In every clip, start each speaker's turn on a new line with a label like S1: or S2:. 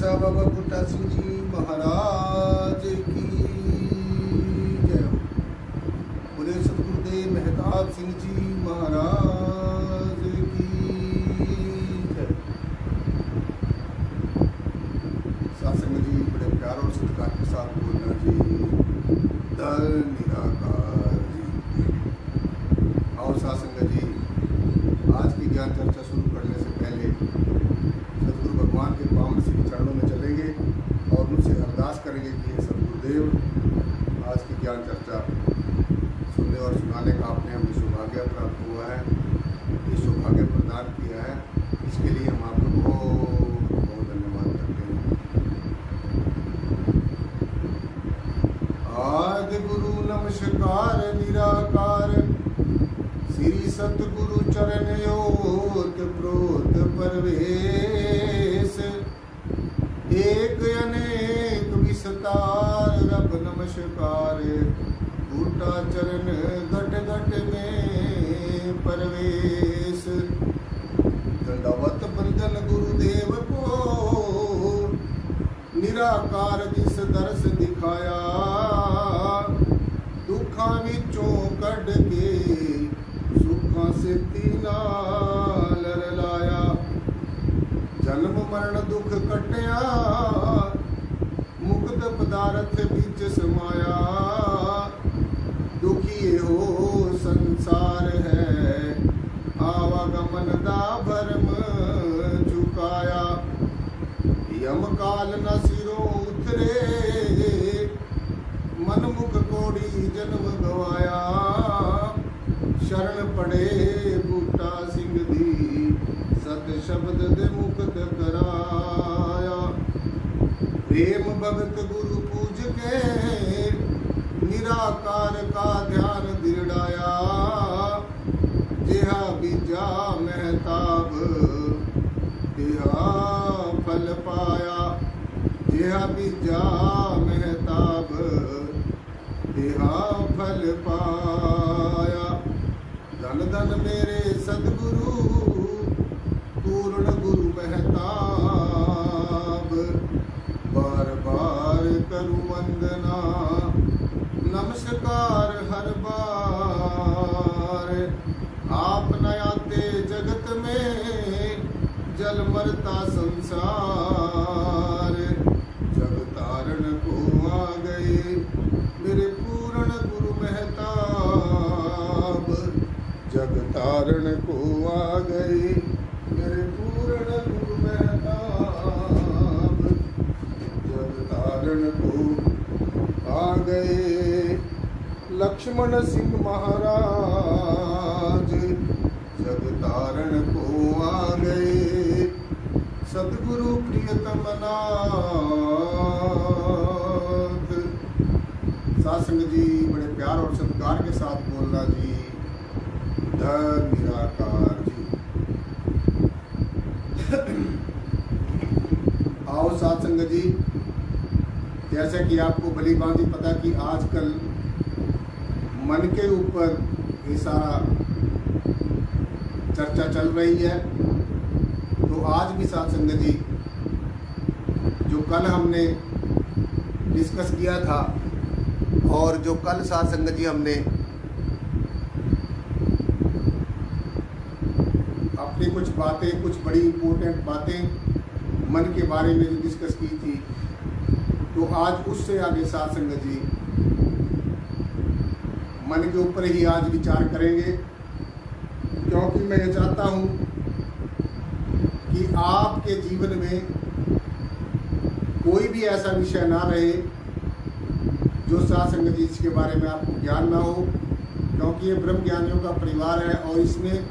S1: सा बाबा बूटा सिंह जी महाराज की जय हो। बोले सतगुरुदेव मेहताब सिंह जी महाराज की जय। सत्संग जी बड़े प्यार और सत्कार के साथ बोलना जी। धन निराकार जी। और सत्संग जी, आज की ज्ञान चर्चा शुरू करने से पहले सतगुरु भगवान के पावन श्री चरणों में चलेंगे और उनसे अरदास करेंगे कि हे सतगुरुदेव, आज की ज्ञान चर्चा सुनने और सुनाने का आपने हमें सौभाग्य प्राप्त हुआ है, ये सौभाग्य प्रदान किया है, इसके लिए हम आपको बहुत बहुत धन्यवाद करते हैं। आदि गुरु नमस्कार निराकार, श्री सतगुरु चरण योत प्रोत परवेश, एक अनेक विस्तार रब नमस्कार, बूटा चरण घट घट में परवेश। दंडवत बंदन गुरुदेव को, निराकार जिस दर्श दिखाया, दुखा विचों कढ़ के सुखा से तीना लरलाया। जन्म मरण दुख कटया, मुक्त पदार्थ बीच समाया। दुखी हो संसार है, आवागमन दा भरम चुकाया। यम काल न सिरों उतरे, मन मुख कोड़ी जन्म गवाया। शरण पड़े बूटा सिंह दी, सत शब्द दे मुक्त कराया। प्रेम भगत गुरु पूज के, निराकार का ध्यान दृढ़ाया। जेहा बीजा महताब, तेहा फल पाया। जेहा बीजा महताब, तेहा फल पाया। धन धन मेरे सदगुरु, पूर्ण गुरु महताब। बार बार करूं वंदना, नमस्कार हर बार। आप न आते जगत में, जल मरता संसार। जग तारण को आ गए मेरे पूर्ण गुरु महताब। जग तारण को आ गए मेरे पूर्ण गुरु महताब। जग तारण को आ गए लक्ष्मण सिंह महाराज। जग तारण को आ गए सतगुरु प्रियतम नाथ। सत्संग जी बड़े प्यार और सत्कार के साथ बोलना जी। धन निराकार जी। आओ सत्संग जी, जैसे कि आपको भली भांति पता कि आजकल मन के ऊपर ये सारा चर्चा चल रही है, तो आज भी सत्संग जी जो कल हमने डिस्कस किया था, और जो कल सत्संग जी हमने अपनी कुछ बातें, कुछ बड़ी इम्पोर्टेंट बातें मन के बारे में जो डिस्कस की थी, तो आज उससे आगे सत्संग जी मन के ऊपर ही आज विचार करेंगे, क्योंकि मैं ये चाहता हूँ कि आपके जीवन में कोई भी ऐसा विषय ना रहे जो सत्संग जी इसके बारे में आपको ज्ञान ना हो, क्योंकि ये ब्रह्म ज्ञानियों का परिवार है और इसमें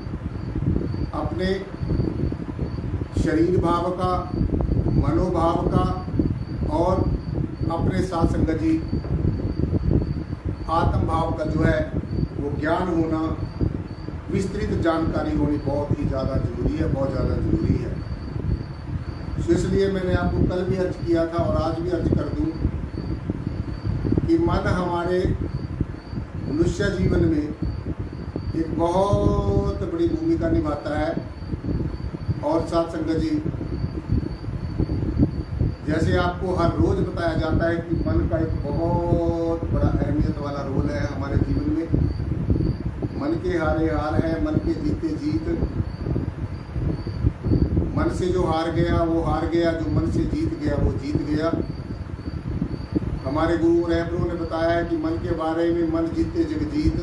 S1: अपने शरीर भाव का, मनोभाव का और अपने सत्संग जी आत्म भाव का जो है वो ज्ञान होना, विस्तृत जानकारी होनी बहुत ही ज़्यादा जरूरी है, बहुत ज़्यादा जरूरी है। तो इसलिए मैंने आपको कल भी अर्ज किया था और आज भी अर्ज कर दूं कि मन हमारे मनुष्य जीवन में एक बहुत बड़ी भूमिका निभाता है। और सत्संग जी जैसे आपको हर रोज बताया जाता है कि मन का एक बहुत बड़ा अहमियत वाला रोल है हमारे जीवन में। मन के हारे हार है, मन के जीते जीत। मन से जो हार गया वो हार गया, जो मन से जीत गया वो जीत गया। हमारे गुरु रहबरों ने बताया है कि मन के बारे में, मन जीते जग जीत।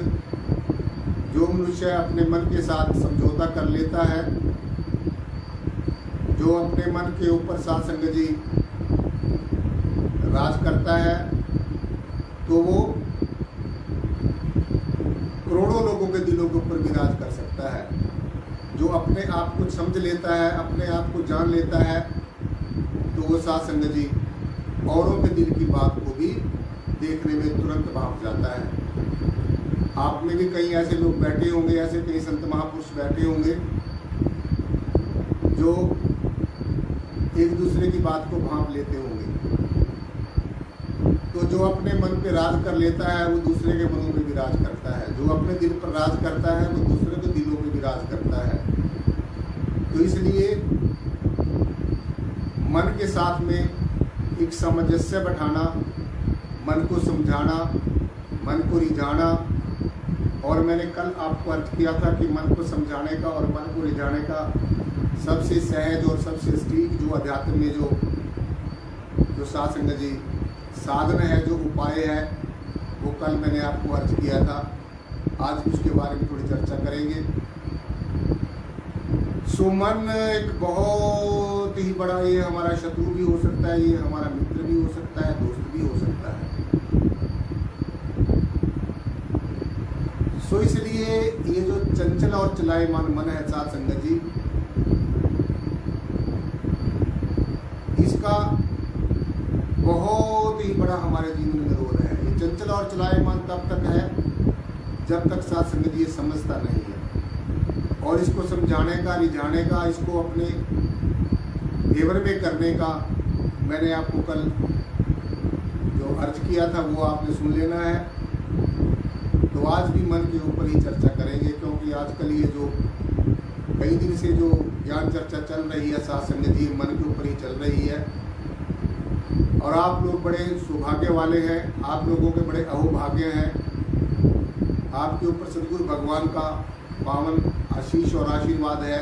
S1: जो मनुष्य अपने मन के साथ समझौता कर लेता है, जो अपने मन के ऊपर साथ संगत जी राज करता है, तो वो करोड़ों लोगों के दिलों के ऊपर भी राज कर सकता है। जो अपने आप को समझ लेता है, अपने आप को जान लेता है, तो वो साथ संगत जी औरों के दिल की बात को भी देखने में तुरंत भाप जाता है। आप में भी कई ऐसे लोग बैठे होंगे, ऐसे कई संत महापुरुष बैठे होंगे जो एक दूसरे की बात को भाप लेते होंगे। तो जो अपने मन पे राज कर लेता है वो दूसरे के मनों पे भी राज करता है। जो अपने दिल पर राज करता है वो दूसरे के दिलों पे भी राज करता है। तो इसलिए मन के साथ में एक सामंजस्य बैठाना, मन को समझाना, मन को रिझाना। और मैंने कल आपको अर्थ किया था कि मन को समझाने का और मन को रिझाने का सबसे सहज और सबसे सटीक जो अध्यात्म में जो साथ संगत जी साधन है, जो उपाय है, वो कल मैंने आपको अर्थ किया था। आज उसके बारे में थोड़ी चर्चा करेंगे। सो मन एक बहुत ही बड़ा, ये हमारा शत्रु भी हो सकता है, ये हमारा मित्र भी हो सकता है, दोस्त भी हो सकता है। सो इसलिए ये जो चंचल और चलायमान मन है साथ संगत जी, इसका बहुत ही बड़ा हमारे जीवन में रोल है। ये चंचल और चलायमान तब तक है जब तक साथ संगत जी ये समझता नहीं है। और इसको समझाने का, रिझाने का, इसको अपने फेवर में करने का मैंने आपको कल जो अर्ज किया था वो आपने सुन लेना है। तो आज भी मन के ऊपर ही चर्चा करेंगे, क्योंकि आजकल ये जो कई दिन से जो ज्ञान चर्चा चल रही है साथ संगत जी, मन के ऊपर ही चल रही है। और आप लोग बड़े सौभाग्य वाले हैं, आप लोगों के बड़े अहोभाग्य हैं। आपके ऊपर सदगुरु भगवान का पावन आशीष और आशीर्वाद है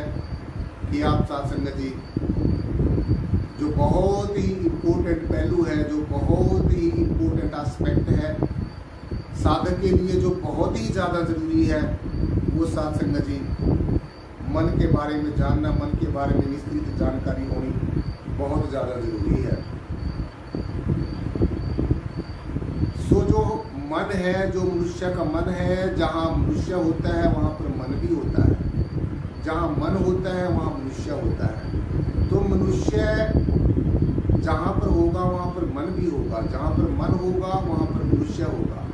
S1: कि आप साथ संगत जी जो बहुत ही इम्पोर्टेंट पहलू है, जो बहुत ही इम्पोर्टेंट एस्पेक्ट है साधक के लिए, जो बहुत ही ज़्यादा ज़रूरी है, वो साथ संगत जी मन के बारे में जानना, मन के बारे में विस्तृत जानकारी होनी बहुत ज़्यादा ज़रूरी है। सो जो मन है, जो मनुष्य का मन है, जहाँ मनुष्य होता है वहाँ पर मन भी होता है, जहाँ मन होता है वहाँ मनुष्य होता है। तो मनुष्य जहाँ पर होगा वहाँ पर मन भी होगा, जहाँ पर मन होगा वहाँ पर मनुष्य होगा।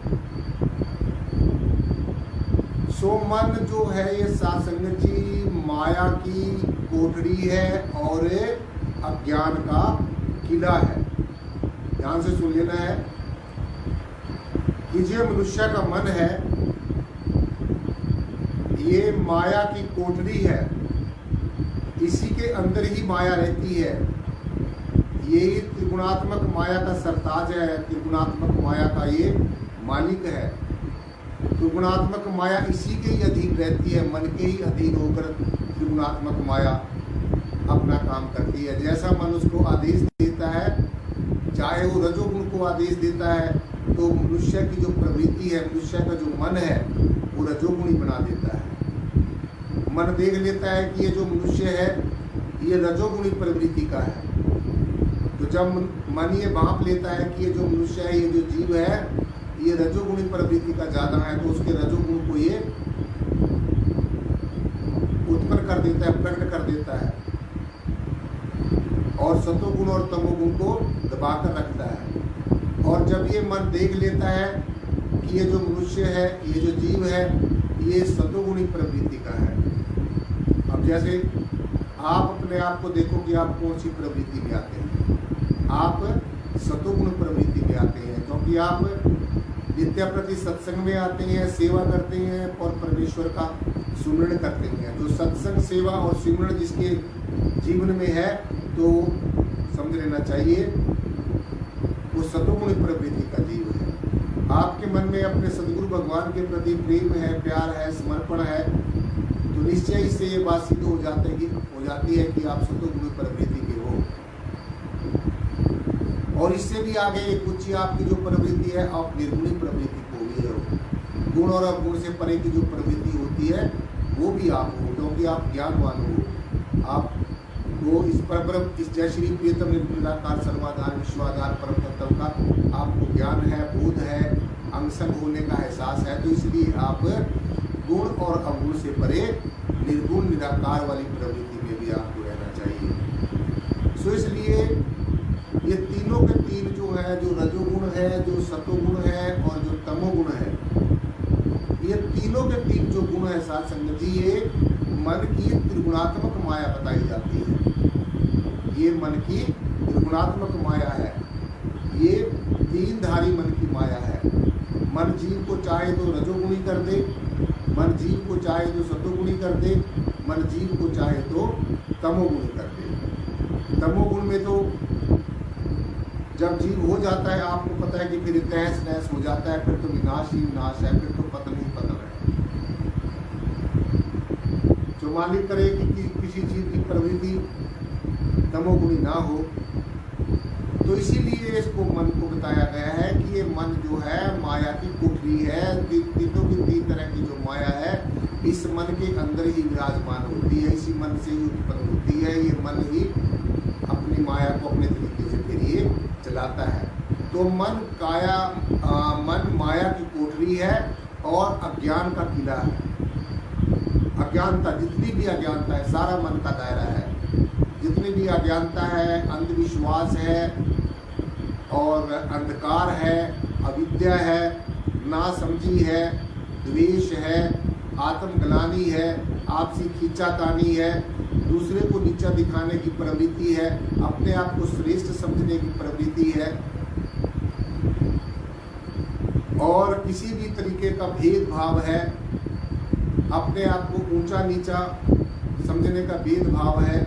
S1: सो मन जो है ये साथ संगत जी माया की कोठरी है और अज्ञान का किला है। ध्यान से सुन लेना है कि जो मनुष्य का मन है ये माया की कोठरी है, इसी के अंदर ही माया रहती है। ये त्रिगुणात्मक माया का सरताज है, त्रिगुणात्मक माया का ये मालिक है। त्रिगुणात्मक माया इसी के ही अधीन रहती है, मन के ही अधीन होकर त्रिगुणात्मक माया अपना काम करती है। जैसा मन उसको आदेश देता है, चाहे वो रजोगुण को आदेश देता है, तो मनुष्य की जो प्रवृत्ति है, मनुष्य का जो मन है वो रजोगुणी बना देता है। मन देख लेता है कि ये जो मनुष्य है ये रजोगुणी प्रवृत्ति का है। तो जब मन ये भांप लेता है कि ये जो मनुष्य है, ये जो जीव है, ये रजोगुणी प्रवृत्ति का ज्यादा है, तो उसके रजोगुण को ये उत्पन्न कर देता है, प्रकट कर देता है, और सतोगुण और तमोगुण को दबाकर रखता है। और जब ये मन देख लेता है कि ये जो मनुष्य है, ये जो जीव है, ये सतोगुणी प्रवृत्ति का है। अब जैसे आप अपने आप को देखो कि आप कौन सी प्रवृत्ति में आते हैं। आप सतोगुण प्रवृत्ति में आते हैं, क्योंकि आप विद्या प्रति सत्संग में आते हैं, सेवा करते हैं और परमेश्वर का सुमिरन करते हैं। तो सत्संग, सेवा और सुमिरन जिसके जीवन में है, तो समझ लेना चाहिए वो सतोगुणी प्रवृत्ति का जीव है। आपके मन में अपने सदगुरु भगवान के प्रति प्रेम है, प्यार है, समर्पण है, तो निश्चय इससे ये बात सिद्ध हो जाती है कि आप सतोगुणी प्रवृत्ति के हो। और इससे भी आगे एक उच्च आपकी जो प्रवृत्ति है, आप निर्गुणी प्रवृत्ति को भी हो। गुण और अवगुण से परे की जो प्रवृत्ति होती है वो भी आप हो, क्योंकि आप ज्ञानवान हो। आप वो इस जय श्री प्रियतम निराकार सर्वाधार विश्वाधार परम तत्व का आपको ज्ञान है, बोध है, अंगसंग होने का एहसास है, तो इसलिए आप गुण और अवगुण से परे निर्गुण निराकार वाली प्रवृत्ति में भी आपको रहना चाहिए। सो इसलिए ये तीनों के तीन जो है, जो रजोगुण है, जो सतोगुण है और जो तमोगुण है, ये तीनों के तीन जो गुण है साथ संगत जी, ये मन की त्रिगुणात्मक माया बताई जाती है। ये मन की त्रिगुणात्मक माया है, ये तीन धारी मन की माया है। मन जीव को चाहे तो रजोगुणी कर दे, मन जीव को चाहे तो सतोगुणी कर दे, मन जीव को चाहे तो तमोगुणी कर दे। तमोगुण में तो जब जीव हो जाता है, आपको पता है कि फिर तहस नहस हो जाता है, फिर तो विनाश ही विनाश है, फिर तो पतन ही पतन है। जो मालिक करे कि किसी चीज की प्रवृत्ति तमोगुणी ना हो, तो इसीलिए इसको मन को बताया गया है कि ये मन जो है माया की कुठरी है। तीनों की तीन तरह की जो माया है इस मन के अंदर ही विराजमान होती है, इसी मन से ही उत्पन्न होती है। ये मन ही अपनी माया को अपने तरीके से फिर ये चलाता है। तो मन माया की कोठरी है और अज्ञान का किला है। अज्ञानता, जितनी भी अज्ञानता है, सारा मन का दायरा है। जितनी भी अज्ञानता है, अंधविश्वास है और अंधकार है, अविद्या है, नासमझी है, द्वेष है, आत्मग्लानि है, आपसी खींचातानी है, दूसरे को नीचा दिखाने की प्रवृत्ति है, अपने आप को श्रेष्ठ समझने की प्रवृत्ति है और किसी भी तरीके का भेदभाव है, अपने आप को ऊंचा नीचा समझने का भेदभाव है।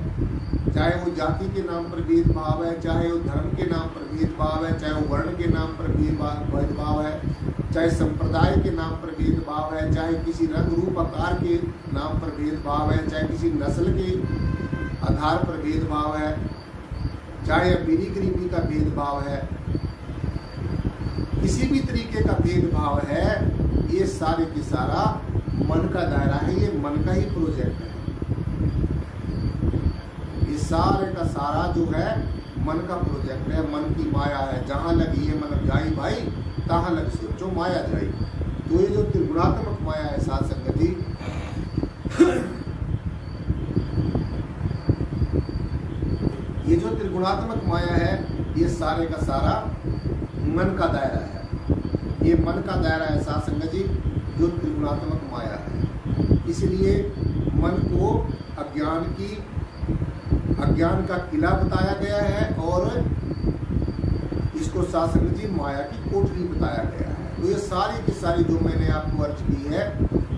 S1: चाहे वो जाति के नाम पर भेदभाव है, चाहे वो धर्म के नाम पर भेदभाव है, चाहे वो वर्ण के नाम पर भेदभाव है, चाहे संप्रदाय के नाम पर भेदभाव है, चाहे किसी रंग रूप आकार के नाम पर भेदभाव है, चाहे किसी नस्ल के आधार पर भेदभाव है, चाहे अमीरी गरीबी का भेदभाव है, किसी भी तरीके का भेदभाव है, ये सारे की सारा मन का दायरा है। ये मन का ही प्रोजेक्ट है। ये सारे का सारा जो है मन का प्रोजेक्ट है, मन की माया है। जहाँ लगी ये मन जाई भाई, तहाँ लग सोचो माया जाई। तो ये जो त्रिगुणात्मक माया है साथ संगत जी, ये जो त्रिगुणात्मक माया है, ये सारे का सारा मन का दायरा है। ये मन का दायरा है साथ संगत जी, जो त्रिगुणात्मक माया है। इसलिए मन को अज्ञान का किला बताया गया है और इसको साथ संगत जी माया की कोठरी बताया गया है। तो ये सारी की सारी जो मैंने आपको अर्ज की है,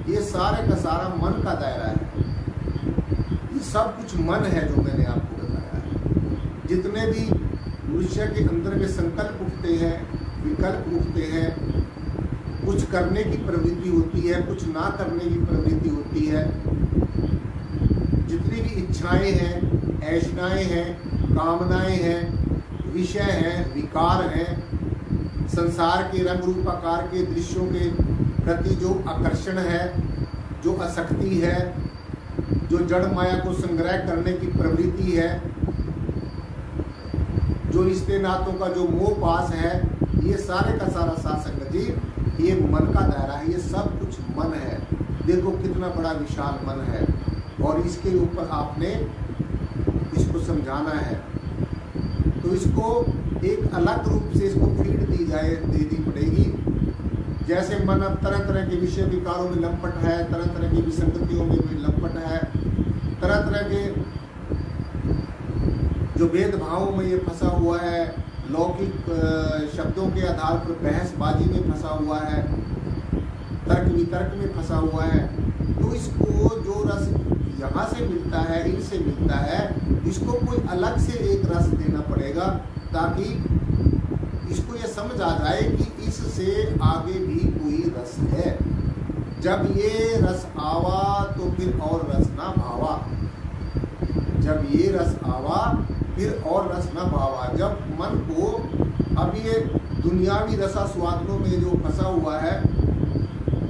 S1: ये सारे का सारा मन का दायरा है। ये सब कुछ मन है जो मैंने आपको बताया है। जितने भी मनुष्य के अंदर में संकल्प उठते हैं, विकल्प उठते हैं, कुछ करने की प्रवृत्ति होती है, कुछ ना करने की प्रवृत्ति होती है, जितनी भी इच्छाएं हैं, ऐशनाएं हैं, कामनाएं हैं, विषय हैं, विकार हैं, संसार के रंग रूप आकार के दृश्यों के प्रति जो आकर्षण है, जो आसक्ति है, जो जड़ माया को संग्रह करने की प्रवृत्ति है, जो रिश्ते नातों का जो मोह पास है, ये सारे का सारा साथ संगत जी ये मन का दायरा है। ये सब कुछ मन है। देखो कितना बड़ा विशाल मन है और इसके ऊपर आपने इसको समझाना है। तो इसको एक अलग रूप से इसको फीड देनी पड़ेगी। जैसे मन अब तरह तरह के विषय विकारों में लंपट है, तरह तरह की विसंगतियों में भी लंपट है, तरह तरह के जो भेदभावों में ये फंसा हुआ है, लौकिक शब्दों के आधार पर बहसबाजी में फंसा हुआ है, तर्क वितर्क में फंसा हुआ है। तो इसको जो रस यहाँ से मिलता है, इनसे मिलता है, इसको कोई अलग से एक रस देना पड़ेगा ताकि इसको ये समझ आ जाए कि इससे आगे भी कोई रस है। जब ये रस आवा तो फिर और रस ना भावा, जब ये रस आवा फिर और रस ना भावा। जब मन को अब ये दुनियावी रसास्वादनों में जो फंसा हुआ है,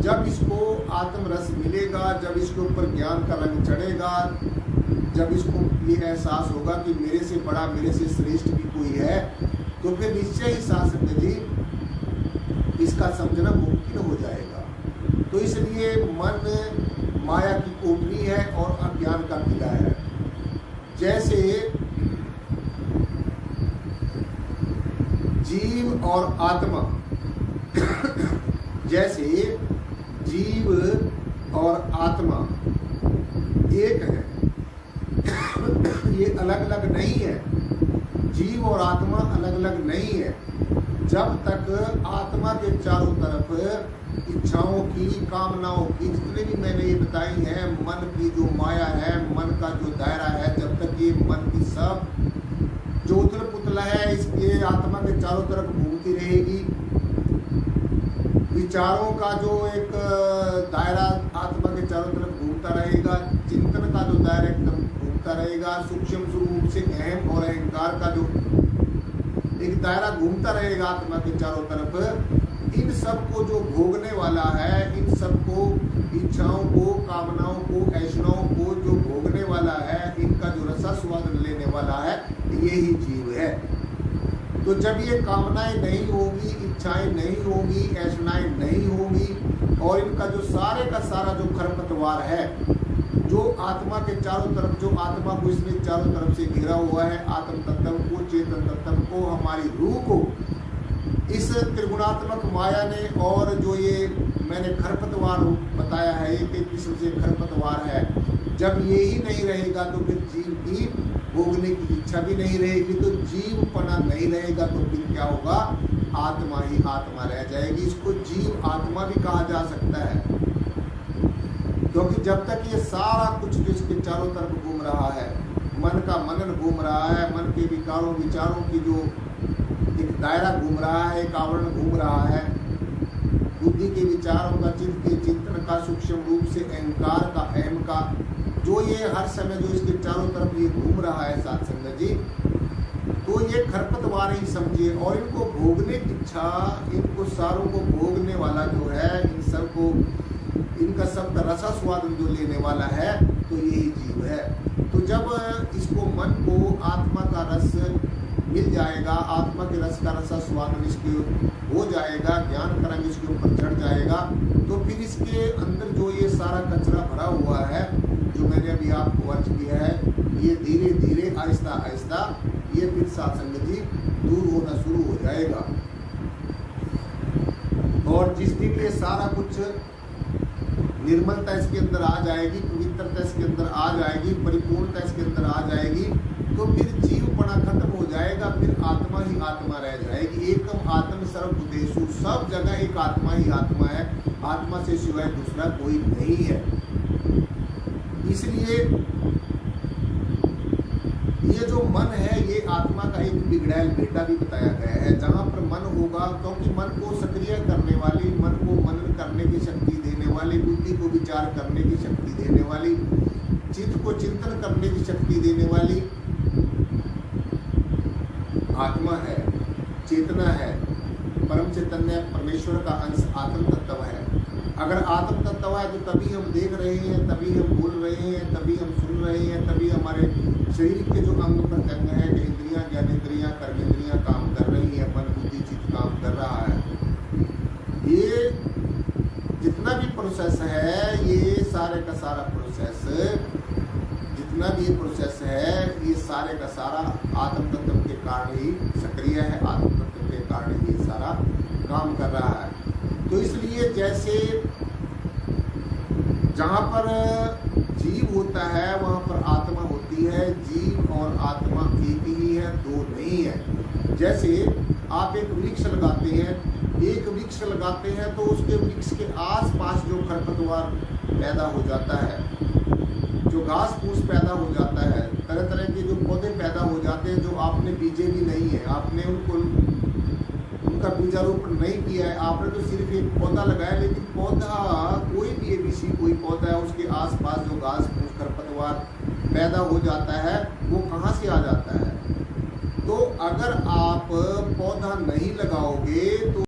S1: जब इसको आत्म रस मिलेगा, जब इसके ऊपर ज्ञान का रंग चढ़ेगा, जब इसको ये एहसास होगा कि मेरे से बड़ा, मेरे से श्रेष्ठ भी कोई है, तो फिर निश्चय ही शास्त्र जी इसका समझना मुमकिन हो जाएगा। तो इसलिए मन माया की कोठरी है और अज्ञान का किला है। जैसे जीव और आत्मा, जैसे जीव और आत्मा एक है, ये अलग अलग नहीं है। जीव और आत्मा अलग अलग नहीं है। जब तक आत्मा के चारों तरफ इच्छाओं की, कामनाओं की, जितने भी मैंने ये बताई है, मन की जो माया है, मन का जो दायरा है, जब तक ये मन की सब जो उथल पुथल है इसके आत्मा के चारों तरफ घूमती रहेगी, विचारों का जो एक दायरा आत्मा के चारों तरफ घूमता रहेगा, चिंतन का जो दायरा एकदम घूमता रहेगा, सूक्ष्म स्वरूप से अहम और अहंकार का जो एक दायरा घूमता रहेगा आत्मा के चारों तरफ, इन सब को जो भोगने वाला है, इन सब को, इच्छाओं को, कामनाओं को, ऐशनाओं को जो भोगने वाला है, इनका जो रसास्वाद लेने वाला है, यही जीव है। तो जब ये कामनाएं नहीं होगी, इच्छाएं नहीं होगी, ऐशनाएं नहीं होगी, और इनका जो सारे का सारा जो खरपतवार है, जो आत्मा के चारों तरफ, जो आत्मा को इसने चारों तरफ से घिरा हुआ है, आत्म तत्व को, चेतन तत्व को, हमारी रूह को, इस त्रिगुणात्मक माया ने, और जो ये मैंने खरपतवार बताया है, एक किस्म से खरपतवार है, जब ये ही नहीं रहेगा तो फिर जीव की भोगने की इच्छा भी नहीं रहेगी, तो जीवपना नहीं रहेगा, तो फिर क्या होगा, आत्मा ही आत्मा रह जाएगी। इसको जीव आत्मा भी कहा जा सकता है, क्योंकि जब तक ये सारा कुछ जो इसके चारों तरफ घूम रहा है, मन का मनन घूम रहा है, मन के विकारों विचारों की जो एक दायरा घूम रहा है, एक आवरण घूम रहा है, बुद्धि के विचारों का, चित्त के चिंतन का, सूक्ष्म रूप से अहंकार का, अहम का, जो ये हर समय जो इसके चारों तरफ ये घूम रहा है साथ संगत जी, तो ये खरपतवार ही समझिए। और इनको भोगने की इच्छा, इनको सारों को भोगने वाला जो है, इन सब को, इनका सबका रसास्वाद जो लेने वाला है, तो यही जीव है। तो जब इसको, मन को आत्मा का रस मिल जाएगा, आत्मा के रस का रसास्वादन इसके हो जाएगा, ज्ञान का रंग इसके ऊपर चढ़ जाएगा, तो फिर इसके अंदर जो ये सारा कचरा भरा हुआ है, जो मैंने अभी आपको अर्ज किया है, ये धीरे धीरे आहिस्ता आहिस्ता ये फिर सत्संग जी दूर होना शुरू हो जाएगा। और जिस दिन ये सारा कुछ निर्मलता इसके अंदर आ जाएगी, पवित्रता इसके अंदर आ जाएगी, परिपूर्णता इसके अंदर आ जाएगी, तो फिर जीवपना खत्म हो जाएगा, फिर आत्मा ही आत्मा रह जाएगी। एकम आत्म सर्वभूतेषु, सब जगह एक आत्मा ही आत्मा है, आत्मा से सिवाय दूसरा कोई नहीं है। इसलिए ये जो मन है, ये आत्मा का एक बिगड़ैल बेटा भी बताया गया है। जहाँ पर मन होगा, क्योंकि मन को सक्रिय करने वाली, मन को मनन करने की शक्ति देने वाली, बुद्धि को विचार करने की शक्ति देने वाली, चित्त को चिंतन करने की शक्ति देने वाली आत्मा है, चेतना है, परम चैतन्य परमेश्वर का अंश आत्म तत्व है। अगर आत्म तत्व है तो तभी हम देख रहे हैं, तभी हम बोल रहे हैं, तभी हम सुन रहे हैं, तभी हमारे शरीर के जो अंग प्रत्यंग है, इंद्रियां, ज्ञानेंद्रियां, कर्मेंद्रियां काम कर रही है, मन बुद्धि चित्त काम कर रहा है। ये जितना भी प्रोसेस है, ये सारे का सारा प्रोसेस, जितना भी ये प्रोसेस है, ये सारे का सारा आत्म तत्व के कारण ही सक्रिय है, आत्म तत्व के कारण ही सारा काम कर रहा है। तो इसलिए जैसे जहाँ पर जीव होता है वहाँ पर आत्मा होती है, जीव और आत्मा एक ही है, दो नहीं है। जैसे आप एक वृक्ष लगाते हैं, एक वृक्ष लगाते हैं तो उसके वृक्ष के आसपास जो खरपतवार पैदा हो जाता है, जो घास फूस पैदा हो जाता है, तरह तरह के जो पौधे पैदा हो जाते हैं जो आपने बीजे भी नहीं है, आपने उनका बीजारोपण नहीं किया है, आपने तो सिर्फ एक पौधा लगाया। लेकिन पौधा कोई भी एबीसी कोई पौधा है, उसके आसपास जो घास फूस खरपतवार पैदा हो जाता है वो कहाँ से आ जाता है। तो अगर आप पौधा नहीं लगाओगे तो